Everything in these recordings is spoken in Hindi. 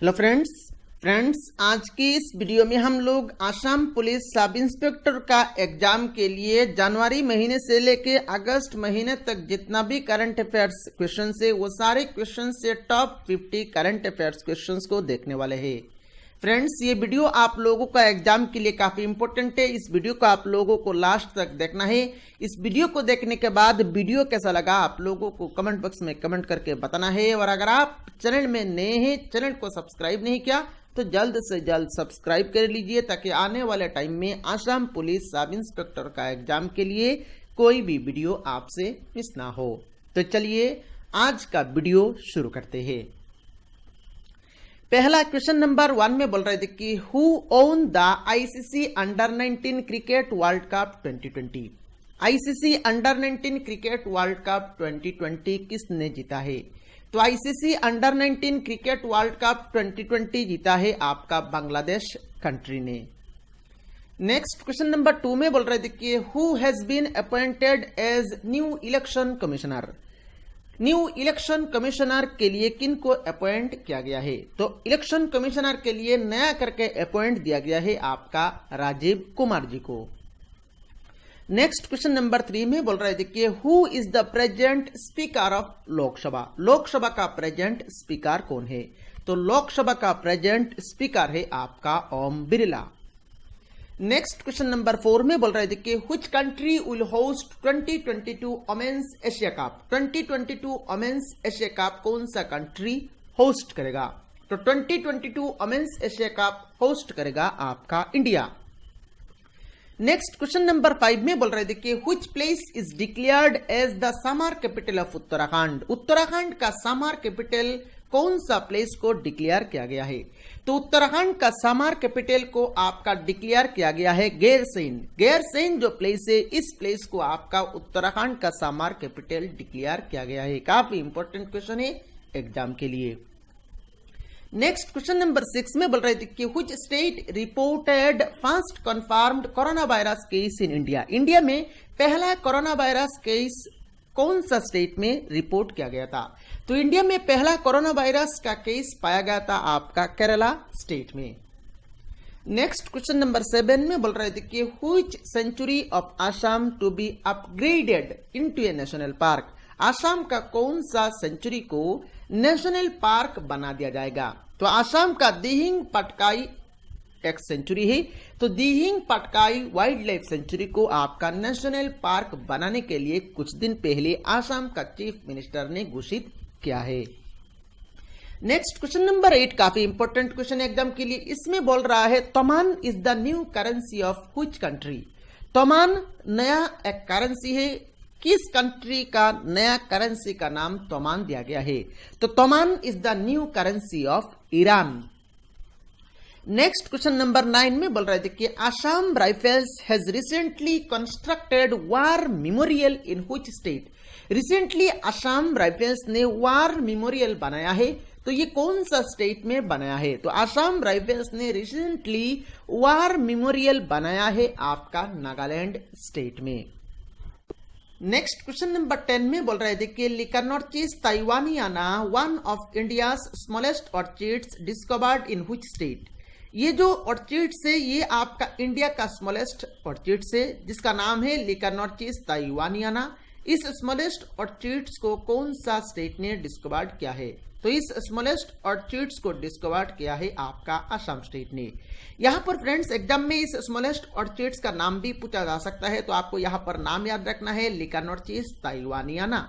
हेलो फ्रेंड्स आज की इस वीडियो में हम लोग आसाम पुलिस सब इंस्पेक्टर का एग्जाम के लिए जनवरी महीने से लेके अगस्त महीने तक जितना भी करंट अफेयर्स क्वेश्चन है वो सारे क्वेश्चन से टॉप 50 करंट अफेयर्स क्वेश्चंस को देखने वाले हैं। फ्रेंड्स ये वीडियो आप लोगों का एग्जाम के लिए काफी इंपॉर्टेंट है। इस वीडियो को आप लोगों को लास्ट तक देखना है। इस वीडियो को देखने के बाद वीडियो कैसा लगा आप लोगों को कमेंट बॉक्स में कमेंट करके बताना है। और अगर आप चैनल में नए हैं, चैनल को सब्सक्राइब नहीं किया तो जल्द से जल्द सब्सक्राइब कर लीजिए ताकि आने वाले टाइम में आसाम पुलिस सब इंस्पेक्टर का एग्जाम के लिए कोई भी वीडियो आपसे मिस ना हो। तो चलिए आज का वीडियो शुरू करते हैं। पहला क्वेश्चन नंबर 1 में बोल रहे थे कि who own the ICC under 19 cricket world cup 2020। ICC under 19 cricket world cup 2020 किसने जीता है? तो ICC under 19 cricket world cup 2020 जीता है आपका बांग्लादेश कंट्री ने। नेक्स्ट क्वेश्चन नंबर 2 में बोल रहे थे कि who has been appointed as new election commissioner. New election commissioner के लिए किन को अपॉइंट किया गया है? तो इलेक्शन कमिश्नर के लिए नया करके अपॉइंट दिया गया है आपका राजीव कुमार जी को। नेक्स्ट क्वेश्चन नंबर 3 में बोल रहे थे कि who is the present speaker of Lok Sabha. Lok Sabha का प्रेजेंट स्पीकर कौन है? तो लोकसभा का प्रेजेंट स्पीकर है आपका Om Birla. Next question number 4 में बोल रहे थे कि which country will host 2022 women's Asia cup. 2022 women's Asia cup कौन सा कंट्री होस्ट करेगा? तो 2022 वुमेन्स एशिया कप होस्ट करेगा आपका इंडिया। नेक्स्ट क्वेश्चन नंबर 5 में बोल रहे थे कि which place is declared as the summer capital of Uttarakhand. Uttarakhand का समर कैपिटल कौन सा प्लेस को डिक्लेयर किया गया है? तो उत्तराखंड का समर कैपिटल को आपका डिक्लेयर किया गया है गैरसैंण। गैरसैंण जो प्लेस है इस प्लेस को आपका उत्तराखंड का समर कैपिटल डिक्लेयर किया गया है। काफी इंपॉर्टेंट क्वेश्चन है एग्जाम के लिए। नेक्स्ट क्वेश्चन नंबर 6 में बोल रहे थे कि which state reported first confirmed corona virus case in India. India में पहला कोरोना वायरस केस कौन सा स्टेट में रिपोर्ट किया गया था? तो इंडिया में पहला कोरोना वायरस का केस पाया गया था आपका केरला स्टेट में। नेक्स्ट क्वेश्चन नंबर 7 में बोल रहे थे कि which century of Assam to be upgraded into a national park. Assam का कौन सा सेंचुरी को नेशनल पार्क बना दिया जाएगा? तो आसाम का दिहिंग पटकाई एक सेंचुरी है, तो Dihing Patkai wild life sanctuary को आपका नेशनल पार्क बनाने के लिए कुछ दिन पहले आसाम का चीफ मिनिस्टर ने घोषित किया है। नेक्स्ट क्वेश्चन नंबर 8 काफी इंपॉर्टेंट क्वेश्चन एग्जाम के लिए। इसमें बोल रहा है toman is the new currency of which country. Toman नया एक करेंसी है, किस कंट्री का नया करेंसी का नाम तोमान दिया गया है? तो toman is the new currency of Iran. Next question number 9 में बोल रहे थे कि Assam Rifles has recently constructed war memorial in which state. Recently Assam Rifles ने वार मेमोरियल बनाया है, तो ये कौन सा स्टेट में बनाया है? तो आसाम राइफल्स ने रिसेंटली वार मेमोरियल बनाया है आपका नागालैंड स्टेट में। नेक्स्ट क्वेश्चन नंबर 10 में बोल रहे थे कि Lecanorchis taiwaniana one of India's smallest orchids discovered in which state. ये जो ऑर्चिड्स है ये आपका इंडिया का स्मॉलेस्ट ऑर्चिड्स है जिसका नाम है लिकर्नोर्चिस ताइवानियाना। इस स्मॉलेस्ट ऑर्चिड्स को कौन सा स्टेट ने डिस्कवर्ड किया है? तो इस स्मॉलेस्ट ऑर्चिड्स को डिस्कवर्ड किया है आपका असम स्टेट ने। यहाँ पर फ्रेंड्स एग्जाम में इस स्मॉलेस्ट ऑर्चिड्स का नाम भी पूछा जा सकता है, तो आपको यहाँ पर नाम याद रखना है लिकर्नोर्चिस ताइवानियाना।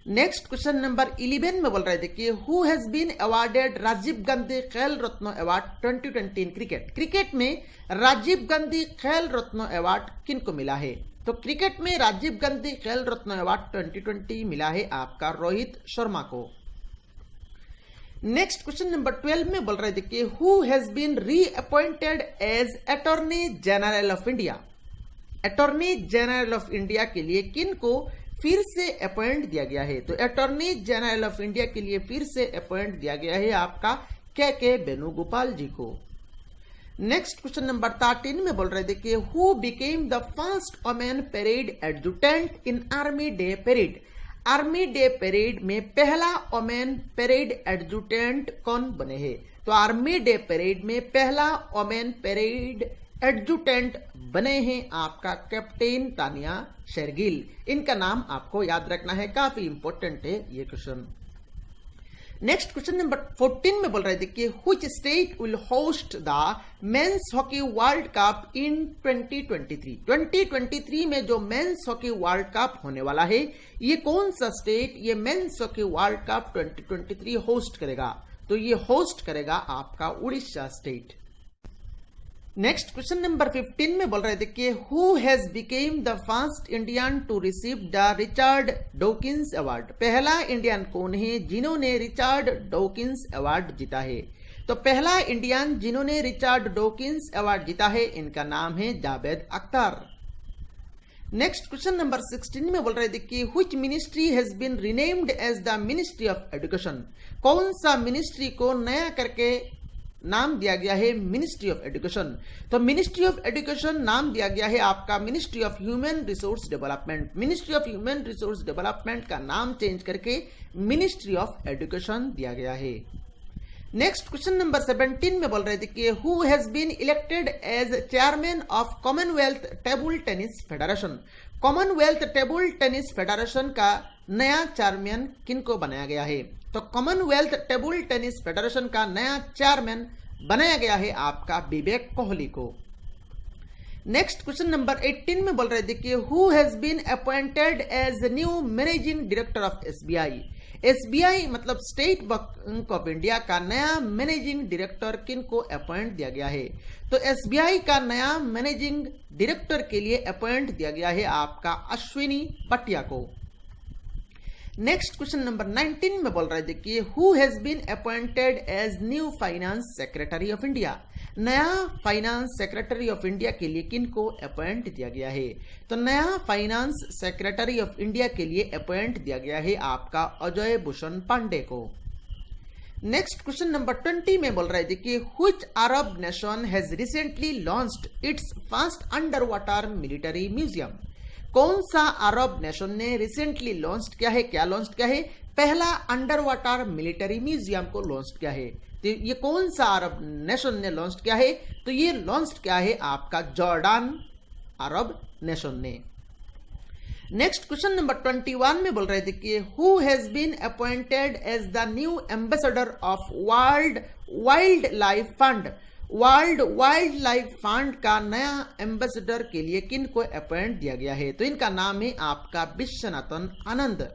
नेक्स्ट क्वेश्चन नंबर 11 में बोल रहे थे कि who has been awarded Rajiv Gandhi Khel Ratna award 2020 in cricket. Cricket में राजीव गांधी खेल रत्न अवार्ड किनको मिला है? तो क्रिकेट में राजीव गांधी खेल रत्न अवार्ड 2020 मिला है आपका रोहित शर्मा को। नेक्स्ट क्वेश्चन नंबर 12 में बोल रहे थे कि who has been reappointed as attorney general of India. Attorney general of India के लिए किन को फिर से अपॉइंट दिया गया है? तो अटॉर्नी जनरल ऑफ इंडिया के लिए फिर से अपॉइंट दिया गया है आपका के वेणुगोपाल जी को। नेक्स्ट क्वेश्चन नंबर 13 में बोल रहे थे कि who became the first women parade adjutant in army day parade. Army day parade में पहला वोमेन परेड एडजुटेंट कौन बने हैं? तो आर्मी डे परेड में पहला वोमेन परेड एडजुटेंट बने हैं आपका कैप्टन तानिया शेरगिल। इनका नाम आपको याद रखना है, काफी इंपॉर्टेंट है ये क्वेश्चन। नेक्स्ट क्वेश्चन नंबर 14 में बोल रहे थे कि which state will host the men's hockey world cup in 2023? 2023 में जो मेंस हॉकी वर्ल्ड कप होने वाला है, ये कौन सा स्टेट ये men's hockey world cup 2023 host करेगा? तो ये होस्ट करेगा आपका Orissa state. Next question number 15 में बोल रहे थे कि who has become the first Indian to receive the Richard Dawkins award? पहला इंडियन कौन है जिन्होंने रिचर्ड डॉकिंस अवार्ड जीता है? तो पहला इंडियन जिन्होंने रिचर्ड डॉकिंस अवार्ड जीता है, इनका नाम है Javed Akhtar. Next question number 16 में बोल रहे थे कि which ministry has been renamed as the ministry of education? कौन सा मिनिस्ट्री को नया करके नाम दिया गया है मिनिस्ट्री ऑफ एजुकेशन? तो मिनिस्ट्री ऑफ एजुकेशन नाम दिया गया है आपका ministry of human resource development. Ministry of human resource development का नाम चेंज करके मिनिस्ट्री ऑफ एजुकेशन दिया गया है। नेक्स्ट क्वेश्चन नंबर 17 में बोल रहे थे कि who has been elected as chairman of Commonwealth table tennis federation? Commonwealth table tennis federation का नया चेयरमैन किनको बनाया गया है? तो कॉमनवेल्थ टेबल टेनिस फेडरेशन का नया चेयरमैन बनाया गया है आपका विवेक कोहली को। नेक्स्ट क्वेश्चन नंबर 18 में बोल रहे थे कि who has been appointed as new managing director of SBI? SBI मतलब स्टेट बैंक ऑफ इंडिया का नया मैनेजिंग डायरेक्टर किनको अपॉइंट दिया गया है? तो एसबीआई का नया मैनेजिंग डायरेक्टर के लिए अपॉइंट दिया गया है आपका अश्विनी पटिया को। नेक्स्ट क्वेश्चन नंबर 19 में बोल रहे थे कि who has been appointed as new finance secretary of India? नया फाइनेंस सेक्रेटरी ऑफ इंडिया के लिए किनको अपॉइंट दिया गया है? तो नया फाइनेंस सेक्रेटरी ऑफ इंडिया के लिए अपॉइंट दिया गया है आपका अजय भूषण पांडे को। नेक्स्ट क्वेश्चन नंबर 20 में बोल रहे थे कि which Arab nation has recently launched it's first under water military museum? कौन सा अरब नेशन ने रिसेंटली लॉन्च किया है? क्या लॉन्च किया है? पहला अंडर वाटर मिलिट्री म्यूजियम को लॉन्च किया है। तो ये कौन सा अरब नेशन ने लॉन्च किया है? तो ये लॉन्च किया है आपका जॉर्डन अरब नेशन ने। नेक्स्ट क्वेश्चन नंबर 21 में बोल रहे थे कि who has been appointed as the new ambassador of World Wildlife Fund? World Wildlife Fund का नया एम्बेसडर के लिए किन को अपॉइंट दिया गया है? तो इनका नाम है आपका Viswanathan Anand.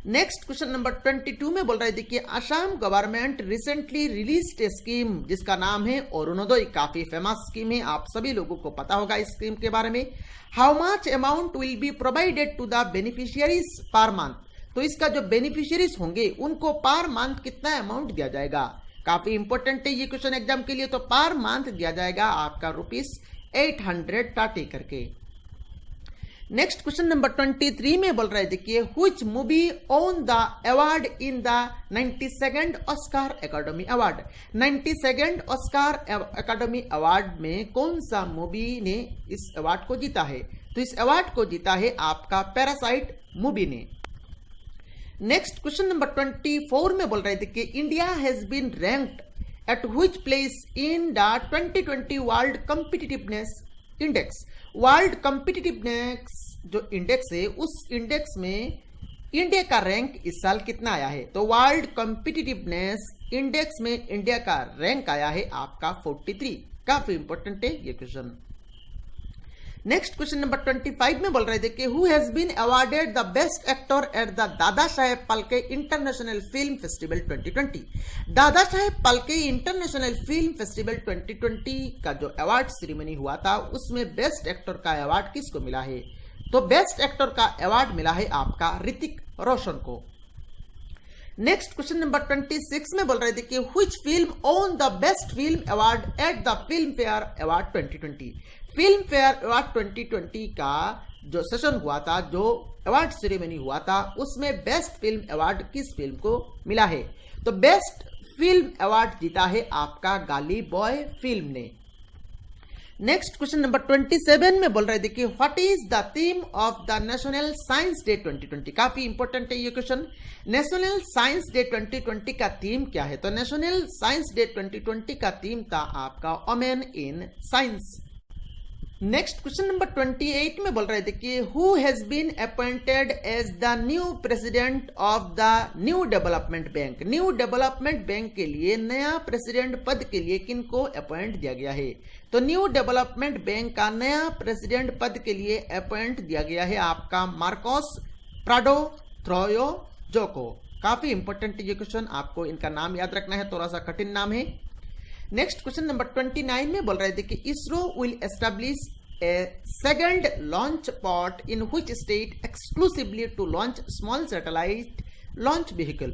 Next question number 22 में बोल रहे थे कि असम गवर्नमेंट रिसेंटली रिलीज्ड ए स्कीम जिसका नाम है अरुणोदय। काफी फेमस स्कीम है, आप सभी लोगों को पता होगा इस स्कीम के बारे में। How much amount will be provided to the beneficiaries per month? तो इसका जो बेनिफिशियरीज होंगे उनको पर मंथ कितना अमाउंट दिया जाएगा? काफी इंपॉर्टेंट है ये क्वेश्चन एग्जाम के लिए। तो पर मंथ दिया जाएगा आपका ₹830 करके। नेक्स्ट क्वेश्चन नंबर 23 में बोल रहे थे कि which movie own the award in the 92nd Oscar academy award? 92nd Oscar academy award में कौन सा मूवी ने इस अवार्ड को जीता है? तो इस अवार्ड को जीता है आपका पैरासाइट मूवी ने। नेक्स्ट क्वेश्चन नंबर 24 में बोल रहे थे कि India has been ranked at which place in the 2020 world competitiveness index? World competitiveness जो इंडेक्स है उस इंडेक्स में इंडिया का रैंक इस साल कितना आया है? तो वर्ल्ड कॉम्पिटिटिवनेस इंडेक्स में इंडिया का रैंक आया है आपका 43। काफी इंपॉर्टेंट है ये क्वेश्चन। नेक्स्ट क्वेश्चन नंबर 25 में बोल रहे थे कि who has been awarded the best actor at the Dada Saheb Phalke international film festival 2020? Dada Saheb Phalke international film festival 2020 का जो अवार्ड सेरेमनी हुआ था उसमें बेस्ट एक्टर का अवार्ड किसको मिला है? तो बेस्ट एक्टर का अवार्ड मिला है आपका ऋतिक रोशन को। नेक्स्ट क्वेश्चन नंबर 26 में बोल रहे थे कि which film own the best film award at the film fair award 2020? Film fair award 2020 का जो सेशन हुआ था, जो अवार्ड सेरेमनी हुआ था, उसमें बेस्ट फिल्म अवार्ड किस फिल्म को मिला है? तो बेस्ट फिल्म अवार्ड जीता है आपका गाली बॉय फिल्म ने। नेक्स्ट क्वेश्चन नंबर 27 में बोल रहे थे कि what is the theme of the national science day 2020। काफी इंपॉर्टेंट है ये क्वेश्चन। नेशनल साइंस डे 2020 का थीम क्या है? तो नेशनल साइंस डे 2020 का थीम था आपका women in science. Next question number 28 में बोल रहे थे कि who has been appointed as the new president of the new development bank. New development bank के लिए नया प्रेसिडेंट पद के लिए किनको अपॉइंट दिया गया है? तो न्यू डेवलपमेंट बैंक का नया प्रेसिडेंट पद के लिए अपॉइंट दिया गया है आपका मार्कोस प्राडो ट्रोयोजो को। काफी इंपॉर्टेंट ये क्वेश्चन, आपको इनका नाम याद रखना है, थोड़ा सा कठिन नाम है। नेक्स्ट क्वेश्चन नंबर 29 में बोल रहे थे कि ISRO will establish a second launch port in which state exclusively to launch small satellite launch vehicle.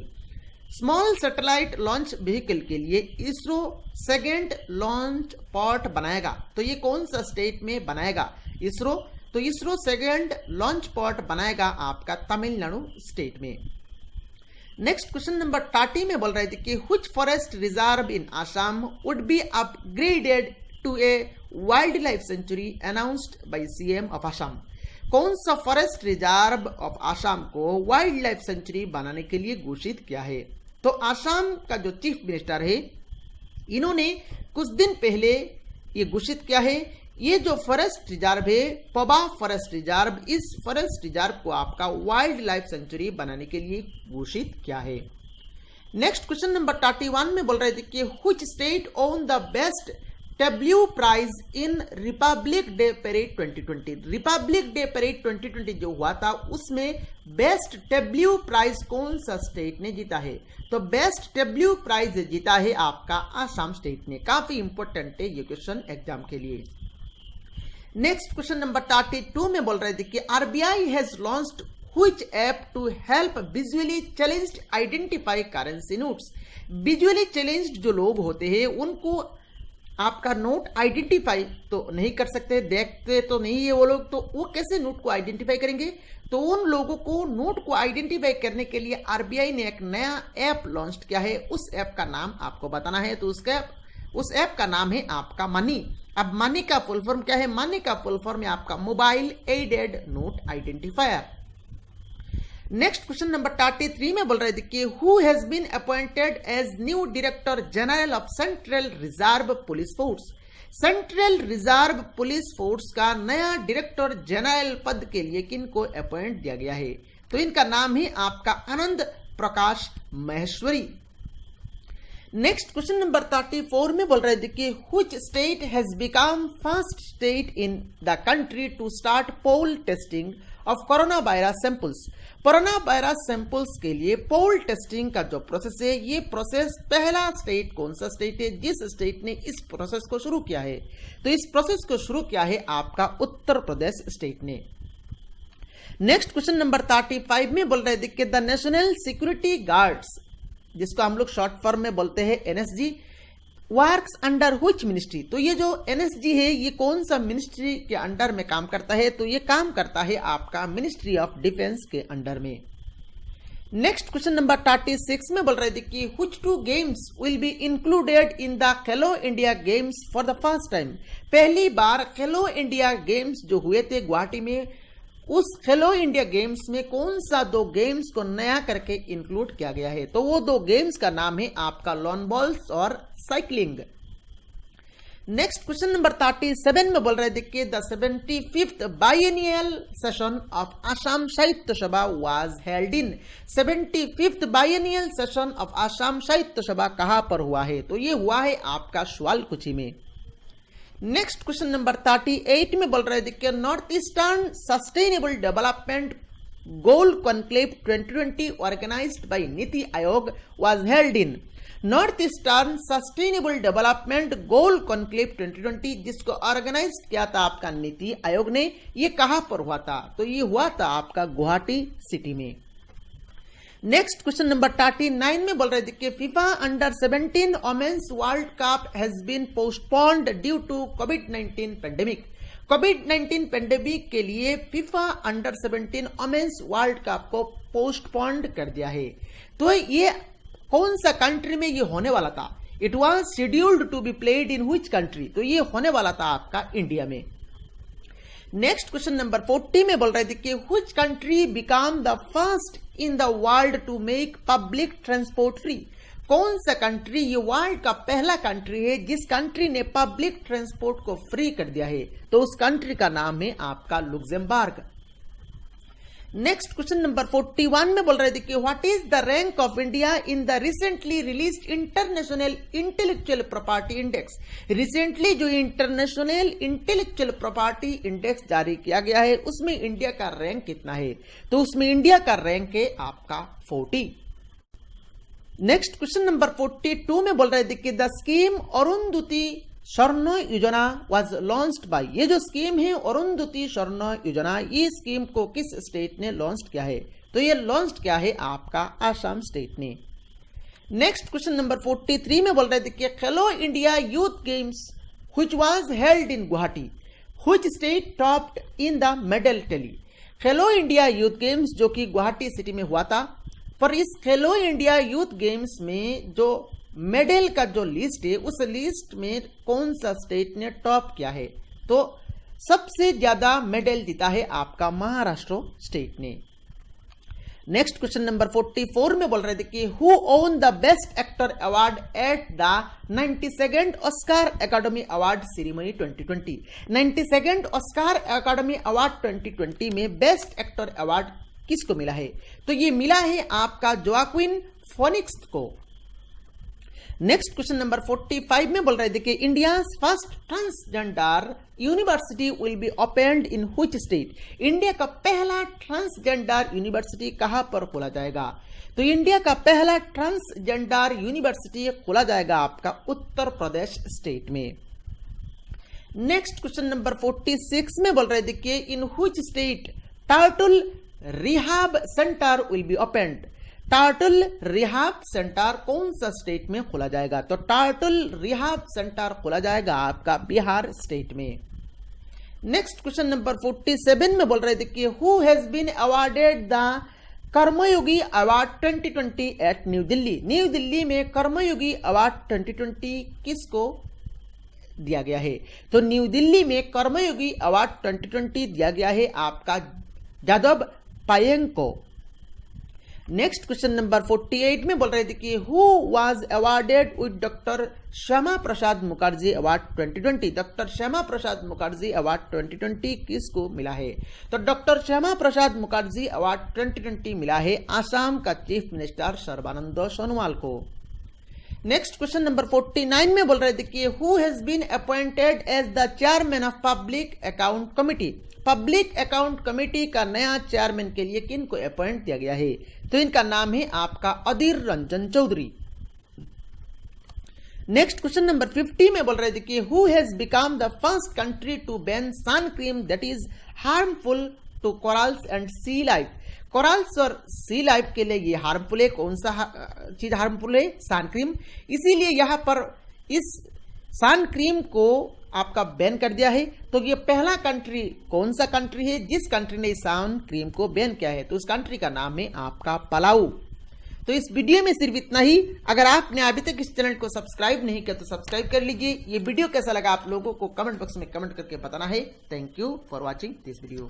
Small satellite launch vehicle के लिए इसरो सेकंड लॉन्च पॉट बनाएगा, तो ये कौन सा स्टेट में बनाएगा इसरो? तो इसरो सेकंड लॉन्च पॉट बनाएगा आपका तमिलनाडु स्टेट में। नेक्स्ट क्वेश्चन नंबर 30 में बोल रहे थे कि which forest reserve in Assam would be upgraded to a wildlife sanctuary announced by CM of Assam. कौन सा फॉरेस्ट रिजर्व ऑफ आसाम को वाइल्ड लाइफ सेंचुरी बनाने के लिए घोषित किया है? तो आसाम का जो चीफ मिनिस्टर है, इन्होंने कुछ दिन पहले ये घोषित किया है। ये जो फॉरेस्ट रिजर्व है पबा फॉरेस्ट रिजर्व, इस फॉरेस्ट रिजर्व को आपका वाइल्ड लाइफ सेंचुरी बनाने के लिए घोषित किया है। नेक्स्ट क्वेश्चन नंबर 31 में बोल रहे थे कि which state won the best tableau prize in Republic Day parade 2020। Republic Day parade 2020 जो हुआ था उसमें बेस्ट डब्ल्यू प्राइज कौन सा स्टेट ने जीता है? तो बेस्ट डब्ल्यू प्राइज जीता है आपका आसाम स्टेट ने। काफी इंपॉर्टेंट है ये क्वेश्चन एग्जाम के लिए। नेक्स्ट क्वेश्चन नंबर 32 में बोल रहे थे कि RBI has launched which app to help visually challenged identify currency notes. Visually challenged जो लोग होते हैं उनको आपका नोट आइडेंटिफाई तो नहीं कर सकते, देखते तो नहीं है वो लोग, तो वो कैसे नोट को आइडेंटिफाई करेंगे? तो उन लोगों को नोट को आइडेंटिफाई करने के लिए आरबीआई ने एक नया ऐप लॉन्च किया है। उस ऐप का नाम आपको बताना है। तो उस ऐप का नाम है आपका मनी। अब मनी का फुल फॉर्म क्या है? मनी का फुल फॉर्म है आपका mobile aided note identifier. Next question number 33 में बोल रहे थे कि who has been appointed as new director general of central reserve police force. Central reserve police force का नया डायरेक्टर जनरल पद के लिए किनको अपॉइंट दिया गया है? तो इनका नाम है आपका Anand Prakash Maheshwari. Next question number 34 में बोल रहे थे कि which state has become first state in the country to start pool testing of coronavirus samples. Coronavirus samples के लिए पोल टेस्टिंग का जो प्रोसेस है, ये प्रोसेस पहला स्टेट कौन सा स्टेट है जिस स्टेट ने इस प्रोसेस को शुरू किया है? तो इस प्रोसेस को शुरू किया है आपका उत्तर प्रदेश स्टेट ने। नेक्स्ट क्वेश्चन नंबर 35 में बोल रहे थे कि द नेशनल सिक्योरिटी गार्ड्स, जिसको हम लोग शॉर्ट फॉर्म में बोलते हैं NSG, works under which ministry. तो ये जो एनएसजी है ये कौन सा मिनिस्ट्री के अंडर में काम करता है? तो ये काम करता है आपका मिनिस्ट्री ऑफ डिफेंस के अंडर में। नेक्स्ट क्वेश्चन नंबर 36 में बोल रहे थे कि which two games will be included in the Khelo India games for the first time. पहली बार खेलो इंडिया गेम्स जो हुए थे गुवाहाटी में, उस खेलो इंडिया गेम्स में कौन सा दो गेम्स को नया करके इंक्लूड किया गया है? तो वो दो गेम्स का नाम है आपका लॉन बॉल्स और साइकिलिंग। नेक्स्ट क्वेश्चन नंबर 37 में बोल रहे थे कि the 75th biennial session of Assam Sahitya Sabha was held in. 75th biennial session of Assam Sahitya Sabha कहां पर हुआ है? तो ये हुआ है आपका सुआलकुची में। नेक्स्ट क्वेश्चन नंबर 38 में बोल रहे थे कि north eastern sustainable development goal conclave 2020 organised by NITI Aayog was held in. North eastern sustainable development goal conclave 2020 जिसको ऑर्गेनाइज किया था आपका नीति आयोग ने, ये कहां पर हुआ था? तो ये हुआ था आपका गुवाहाटी सिटी में। नेक्स्ट क्वेश्चन नंबर 39 में बोल रहे थे कि FIFA under 17 women's world cup has been postponed due to कोविड-19 पेंडेमिक। कोविड-19 पेंडेमिक के लिए FIFA under 17 women's world cup को पोस्टपोन्ड कर दिया है। तो ये कौन सा कंट्री में ये होने वाला था? It was scheduled to be played in which country, तो ये होने वाला था आपका इंडिया में। नेक्स्ट क्वेश्चन नंबर 40 में बोल रहे थे कि which country become the first in the world to make public transport free, कौन सा कंट्री ये वर्ल्ड का पहला कंट्री है जिस कंट्री ने पब्लिक ट्रांसपोर्ट को फ्री कर दिया है, तो उस कंट्री का नाम है आपका लुक्सेमबर्ग। नेक्स्ट क्वेश्चन नंबर 41 में बोल रहे थे कि what is the rank of India in the recently released international intellectual property index, recently जो इंटरनेशनल इंटेलेक्चुअल प्रॉपर्टी इंडेक्स जारी किया गया है उसमें इंडिया का रैंक कितना है, तो उसमें इंडिया का रैंक है आपका 40। नेक्स्ट क्वेश्चन नंबर 42 में बोल रहे थे कि द स्कीम अरुंधति स्वर्ण योजना वाज लॉन्च्ड बाय, ये जो स्कीम है अरुंधति स्वर्ण योजना, ये स्कीम को किस स्टेट ने लॉन्च किया है, तो ये लॉन्च किया है आपका आसाम स्टेट ने। नेक्स्ट क्वेश्चन नंबर 43 में बोल रहे थे कि खेलो India youth games which was held in Guwahati, which state topped in the medal tally, Khelo India youth games जो कि गुवाहाटी सिटी में हुआ था, पर इस खेलो इंडिया यूथ गेम्स में जो मेडल का जो लिस्ट है उस लिस्ट में कौन सा स्टेट ने टॉप किया है, तो सबसे ज्यादा मेडल जीता है आपका महाराष्ट्र स्टेट ने। नेक्स्ट क्वेश्चन नंबर 44 में बोल रहे थे कि who own the best actor award at the 92nd Oscar academy award ceremony 2020, 92nd Oscar academy award 2020 में बेस्ट एक्टर अवार्ड किसको मिला है, तो ये मिला है आपका जोआक्विन फोनिक्स को। नेक्स्ट क्वेश्चन नंबर 45 में बोल रहे थे कि India first transgender university will be opened in which state, India का पहला ट्रांसजेंडर यूनिवर्सिटी कहां पर खोला जाएगा, तो इंडिया का पहला ट्रांसजेंडर यूनिवर्सिटी खोला जाएगा आपका उत्तर प्रदेश स्टेट में। नेक्स्ट क्वेश्चन नंबर 46 में बोल रहे थे कि इन which state turtle rehab centre will be opened, turtle rehab centre कौन सा स्टेट में खोला जाएगा, तो टर्टल रिहाब सेंटर खोला जाएगा आपका बिहार स्टेट में। नेक्स्ट क्वेश्चन नंबर 47 में बोल रहे थे कि who has been awarded the Karmayogi award 2020 at New Delhi, New Delhi में कर्मयोगी अवार्ड 2020 किसको दिया गया है, तो न्यू दिल्ली में कर्मयोगी अवार्ड 2020 दिया गया है आपका जादव पायेंग को। नेक्स्ट क्वेश्चन नंबर 48 में बोल रहे थे कि who was awarded with doctor Shyama Prasad Mukherjee award 2020, doctor Shyama Prasad Mukherjee award 2020 किसको मिला है, तो डॉक्टर श्यामा प्रसाद मुखर्जी अवार्ड 2020 मिला है आसाम का चीफ मिनिस्टर सर्बानंद सोनोवाल को। नेक्स्ट क्वेश्चन नंबर 49 में बोल रहे थे कि who has been appointed as the chairman of public account committee, public account committee का नया चेयरमैन के लिए किन को अपॉइंट किया गया है, तो इनका नाम है आपका Adhir Ranjan Chowdhury. Next question number 50 में बोल रहे थे कि who has become the first country to ban sun cream that is harmful to corals and sea life, corals और सी लाइफ के लिए ये हार्मफुल है, कौन सा चीज हार्मफुल है, सन क्रीम, इसीलिए यहां पर इस सन क्रीम को आपका बैन कर दिया है, तो ये पहला कंट्री कौन सा कंट्री है जिस कंट्री ने सन क्रीम को बैन किया है, तो उस कंट्री का नाम है आपका पलाऊ। तो इस वीडियो में सिर्फ इतना ही, अगर आपने अभी तक इस चैनल को सब्सक्राइब नहीं किया तो सब्सक्राइब कर लीजिए। ये वीडियो कैसा लगा आप लोगों को कमेंट बॉक्स में कमेंट करके बताना है। Thank you for watching this video.